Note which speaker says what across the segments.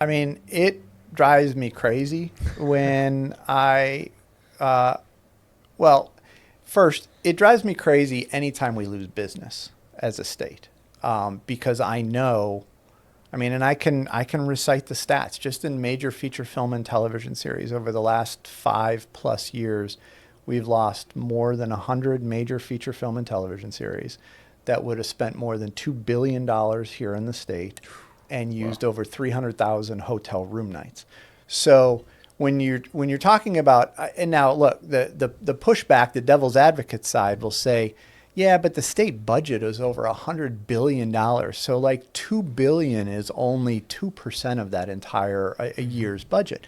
Speaker 1: I mean, it drives me crazy when uh, well, first, it drives me crazy anytime we lose business as a state, because I know, I mean, and I can recite the stats just in major feature film and television series over the last 5+ years. We've lost more than 100 major feature film and television series that would have spent more than $2 billion here in the state and
Speaker 2: Wow.
Speaker 1: used over 300,000 hotel room nights. So when you're talking about, and now look, the pushback, the devil's advocate side will say, yeah, but the state budget is over $100 billion. So like 2 billion is only 2% of that entire a year's budget.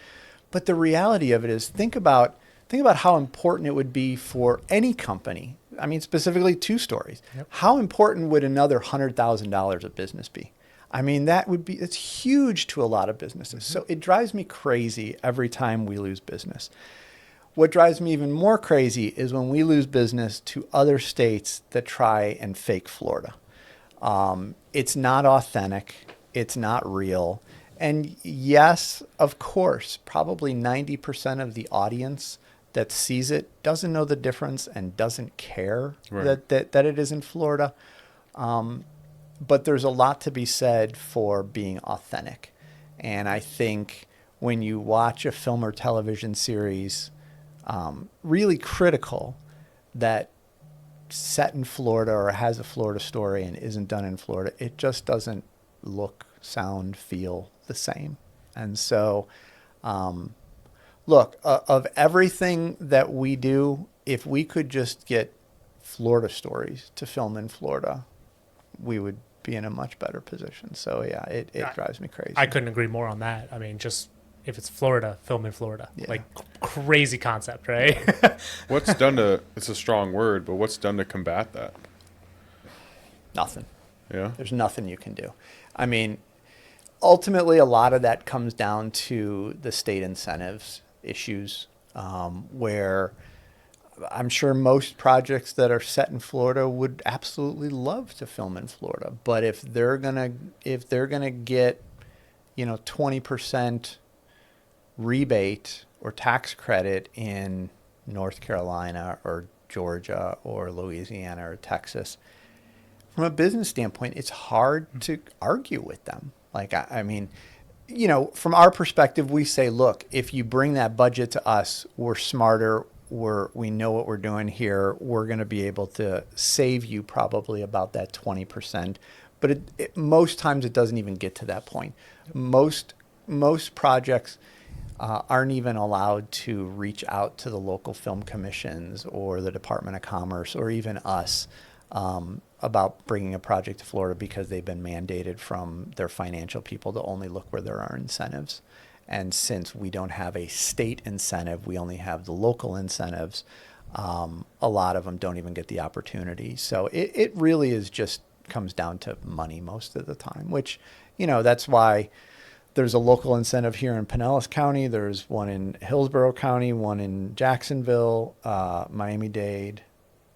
Speaker 1: But the reality of it is, think about how important it would be for any company. I mean, specifically two stories.
Speaker 3: Yep.
Speaker 1: How important would another $100,000 of business be? I mean, it's huge to a lot of businesses. So it drives me crazy every time we lose business. What drives me even more crazy is when we lose business to other states that try and fake Florida. It's not authentic. It's not real. And yes, of course, probably 90% of the audience that sees it doesn't know the difference and doesn't care
Speaker 2: Right.
Speaker 1: that it is in Florida. But there's a lot to be said for being authentic. And I think when you watch a film or television series, really critical that set in Florida or has a Florida story and isn't done in Florida, it just doesn't look, sound, feel the same. And so, look, of everything that we do, if we could just get Florida stories to film in Florida, we would be in a much better position. So yeah, it
Speaker 3: I,
Speaker 1: drives me crazy.
Speaker 3: I couldn't agree more on that. I mean, just if it's Florida, film in Florida.
Speaker 1: Yeah.
Speaker 3: Like crazy concept, right?
Speaker 2: What's done to, it's a strong word, but what's done to combat that?
Speaker 1: Nothing.
Speaker 2: Yeah.
Speaker 1: There's nothing you can do. I mean, ultimately, a lot of that comes down to the state incentives issues, where I'm sure most projects that are set in Florida would absolutely love to film in Florida. But if they're gonna get, 20% rebate or tax credit in North Carolina or Georgia or Louisiana or Texas, from a business standpoint, it's hard to argue with them. Like, I mean, from our perspective, we say, look, if you bring that budget to us, we're smarter. We know what we're doing here. We're going to be able to save you probably about that 20%. But most times it doesn't even get to that point. Most projects aren't even allowed to reach out to the local film commissions or the Department of Commerce or even us, about bringing a project to Florida because they've been mandated from their financial people to only look where there are incentives. And since we don't have a state incentive, we only have the local incentives. A lot of them don't even get the opportunity. So it really is just comes down to money most of the time, which, that's why there's a local incentive here in Pinellas County. There's one in Hillsborough County, one in Jacksonville, Miami-Dade,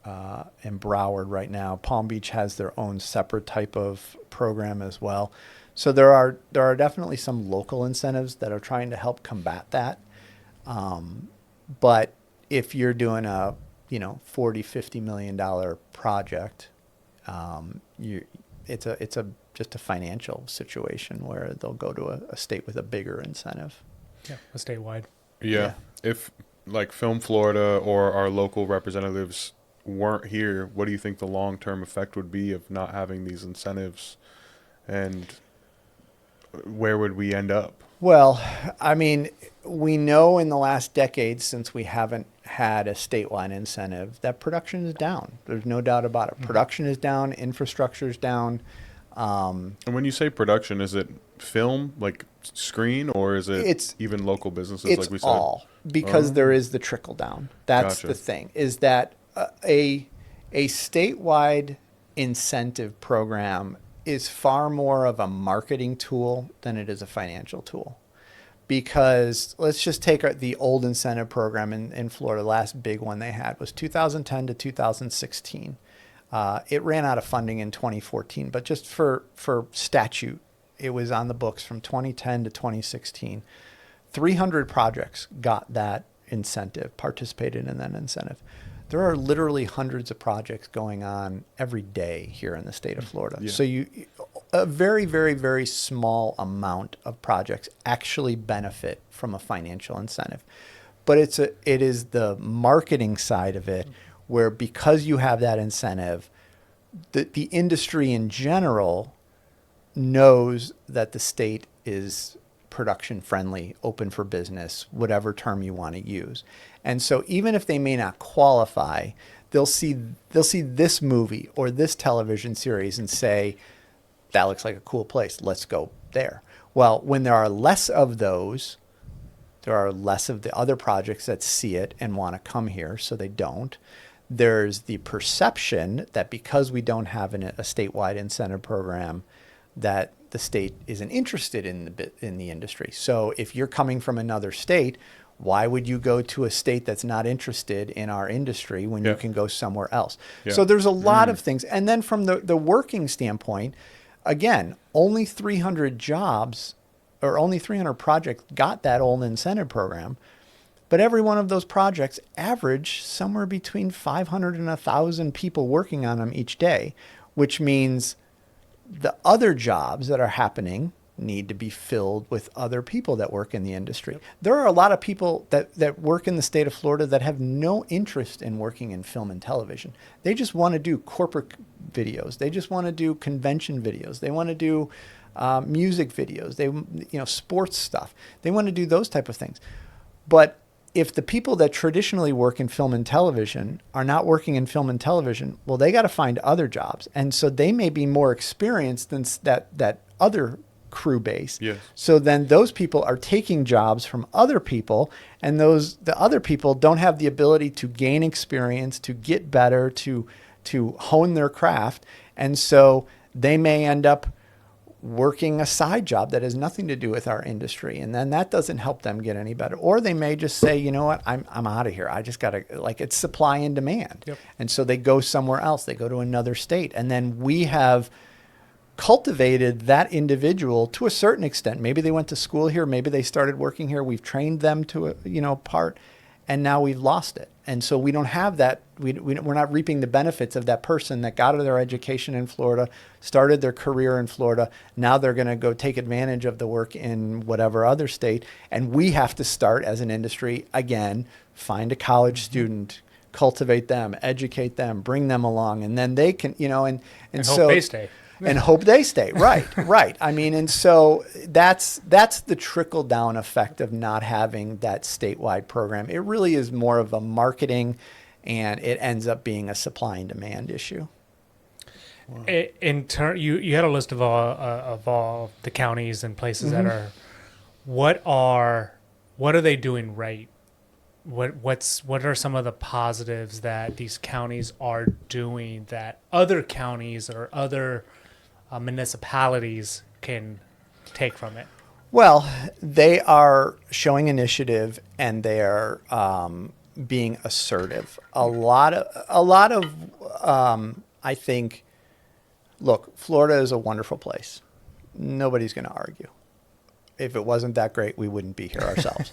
Speaker 1: and Broward right now. Palm Beach has their own separate type of program as well. So there are definitely some local incentives that are trying to help combat that. But if you're doing a 40-50 million dollar project, it's a just a financial situation where they'll go to a state with a bigger incentive.
Speaker 3: Yeah, a statewide.
Speaker 2: Yeah. If like Film Florida or our local representatives weren't here, what do you think the long-term effect would be of not having these incentives, and where would we end up?
Speaker 1: Well, I mean, we know in the last decade, since we haven't had a statewide incentive, that production is down. There's no doubt about it. Production is down, infrastructure is down.
Speaker 2: And when you say production, is it film, like screen, or is it
Speaker 1: It's
Speaker 2: even local businesses,
Speaker 1: it's
Speaker 2: like we said?
Speaker 1: all because
Speaker 2: Oh.
Speaker 1: there is the trickle down. That's
Speaker 2: Gotcha.
Speaker 1: the thing, is that a statewide incentive program is far more of a marketing tool than it is a financial tool. Because let's just take the old incentive program in Florida. The last big one they had was 2010 to 2016. It ran out of funding in 2014, but just for statute it was on the books from 2010 to 2016. 300 projects got that incentive, participated in that incentive. There are literally hundreds of projects going on every day here in the state of Florida.
Speaker 2: Yeah.
Speaker 1: So a very, very, very small amount of projects actually benefit from a financial incentive. But it is the marketing side of it where, because you have that incentive, the industry in general knows that the state is production friendly, open for business, whatever term you want to use. And so even if they may not qualify, they'll see this movie or this television series and say, that looks like a cool place, let's go there. Well, when there are less of those, there are less of the other projects that see it and want to come here, so they don't. There's the perception that because we don't have a statewide incentive program, that the state isn't interested in the industry. So if you're coming from another state, why would you go to a state that's not interested in our industry when you can go somewhere else?
Speaker 2: Yeah.
Speaker 1: So there's a lot of things. And then from the working standpoint, again, only 300 jobs or only 300 projects got that old incentive program. But every one of those projects average somewhere between 500 and 1,000 people working on them each day, which means the other jobs that are happening need to be filled with other people that work in the industry. Yep. There are a lot of people that work in the state of Florida that have no interest in working in film and television. They just want to do corporate videos. They just want to do convention videos. They want to do music videos. Sports stuff. They want to do those type of things. But if the people that traditionally work in film and television are not working in film and television, well, they got to find other jobs. And so they may be more experienced than that other crew base.
Speaker 2: Yes.
Speaker 1: So then those people are taking jobs from other people, and the other people don't have the ability to gain experience, to get better, to hone their craft. And so they may end up working a side job that has nothing to do with our industry, and then that doesn't help them get any better. Or they may just say, you know what, I'm out of here. I just got to, it's supply and demand.
Speaker 3: Yep.
Speaker 1: And so they go somewhere else. They go to another state. And then we have cultivated that individual to a certain extent. Maybe they went to school here. Maybe they started working here. We've trained them to a part, and now we've lost it. And so we don't have that. We're not reaping the benefits of that person that got their education in Florida, started their career in Florida. Now they're going to go take advantage of the work in whatever other state. And we have to start as an industry again, find a college student, cultivate them, educate them, bring them along, and then they can, and so
Speaker 3: hope they stay.
Speaker 1: And hope they stay. Right. I mean, and so that's the trickle down effect of not having that statewide program. It really is more of a marketing, and it ends up being a supply and demand issue.
Speaker 3: Wow. You had a list of all the counties and places that are. What are they doing right? What are some of the positives that these counties are doing that other counties or other municipalities can take from it?
Speaker 1: Well, they are showing initiative, and they are being assertive. A lot of I think. Look, Florida is a wonderful place. Nobody's going to argue. If it wasn't that great, we wouldn't be here ourselves.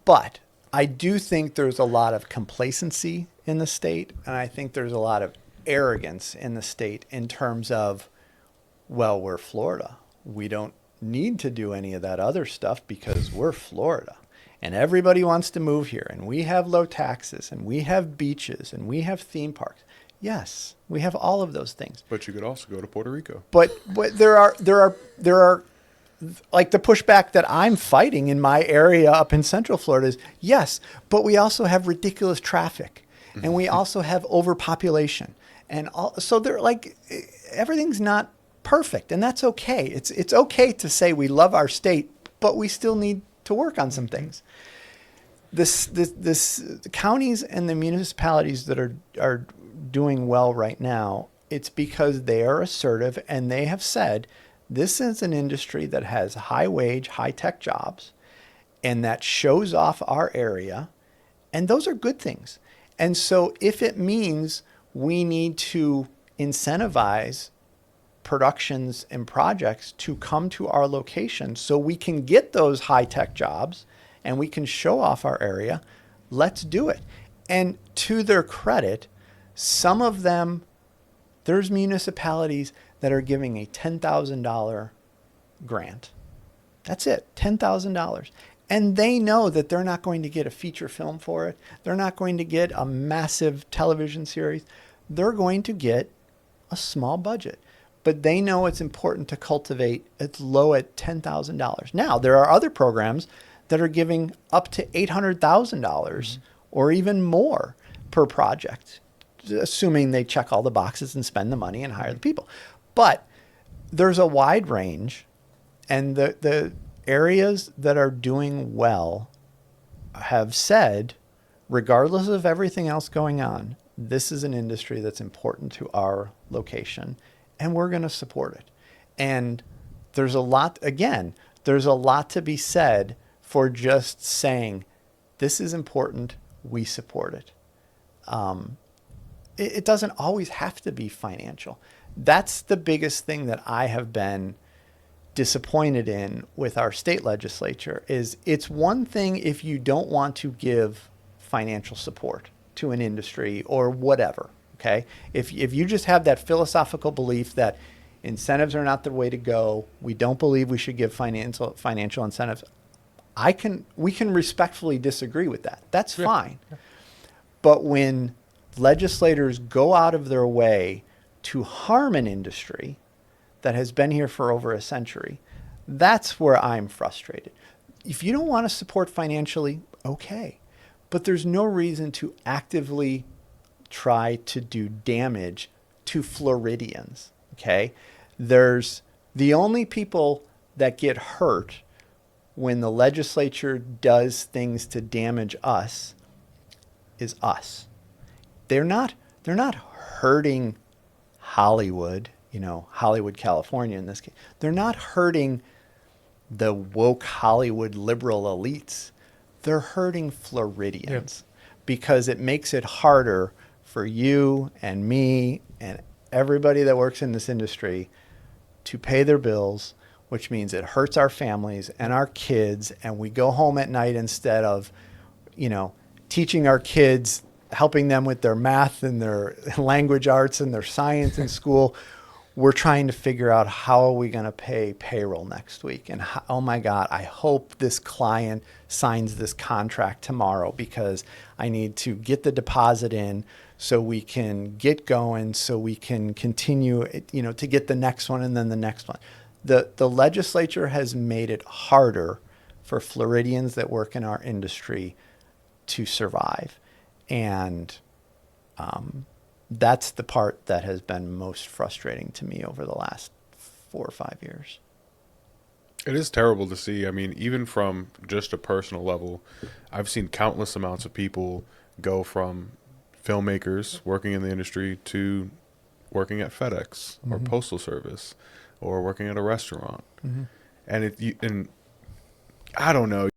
Speaker 1: But I do think there's a lot of complacency in the state, and I think there's a lot of arrogance in the state in terms of, well, we're Florida. We don't need to do any of that other stuff because we're Florida. And everybody wants to move here, and we have low taxes, and we have beaches, and we have theme parks. Yes, we have all of those things.
Speaker 2: But you could also go to Puerto Rico.
Speaker 1: But there are like the pushback that I'm fighting in my area up in Central Florida is, yes, but we also have ridiculous traffic, and we also have overpopulation, and so they're like, everything's not perfect, and that's okay. It's okay to say we love our state, but we still need to work on some things. The counties and the municipalities that are doing well right now, it's because they are assertive, and they have said, this is an industry that has high wage, high tech jobs, and that shows off our area. And those are good things. And so if it means we need to incentivize productions and projects to come to our location so we can get those high-tech jobs and we can show off our area. Let's do it. And to their credit, some of them, there's municipalities that are giving a $10,000 grant. That's it, $10,000. And they know that they're not going to get a feature film for it. They're not going to get a massive television series. They're going to get a small budget. But they know it's important to cultivate. It's low at $10,000. Now, there are other programs that are giving up to $800,000 or even more per project, assuming they check all the boxes and spend the money and hire the people. But there's a wide range, and the areas that are doing well have said, regardless of everything else going on, this is an industry that's important to our location, and we're going to support it. And there's a lot to be said for just saying, this is important, we support it. It doesn't always have to be financial. That's the biggest thing that I have been disappointed in with our state legislature. Is it's one thing if you don't want to give financial support to an industry or whatever, okay? If you just have that philosophical belief that incentives are not the way to go, we don't believe we should give financial incentives, we can respectfully disagree with that. That's fine. Yeah. But when legislators go out of their way to harm an industry that has been here for over a century, that's where I'm frustrated. If you don't want to support financially, okay. But there's no reason to actively try to do damage to Floridians, okay? There's the only people that get hurt when the legislature does things to damage us is us. They're not hurting Hollywood, Hollywood, California in this case. They're not hurting the woke Hollywood liberal elites. They're hurting Floridians because it makes it harder for you and me and everybody that works in this industry to pay their bills, which means it hurts our families and our kids. And we go home at night instead of, teaching our kids, helping them with their math and their language arts and their science in school. We're trying to figure out how are we going to pay payroll next week. And oh my God, I hope this client signs this contract tomorrow because I need to get the deposit in so we can get going, so we can continue, to get the next one and then the next one. The legislature has made it harder for Floridians that work in our industry to survive. And that's the part that has been most frustrating to me over the last 4 or 5 years.
Speaker 2: It is terrible to see. I mean, even from just a personal level, I've seen countless amounts of people go from filmmakers working in the industry to working at FedEx or Postal Service or working at a restaurant. And I don't know.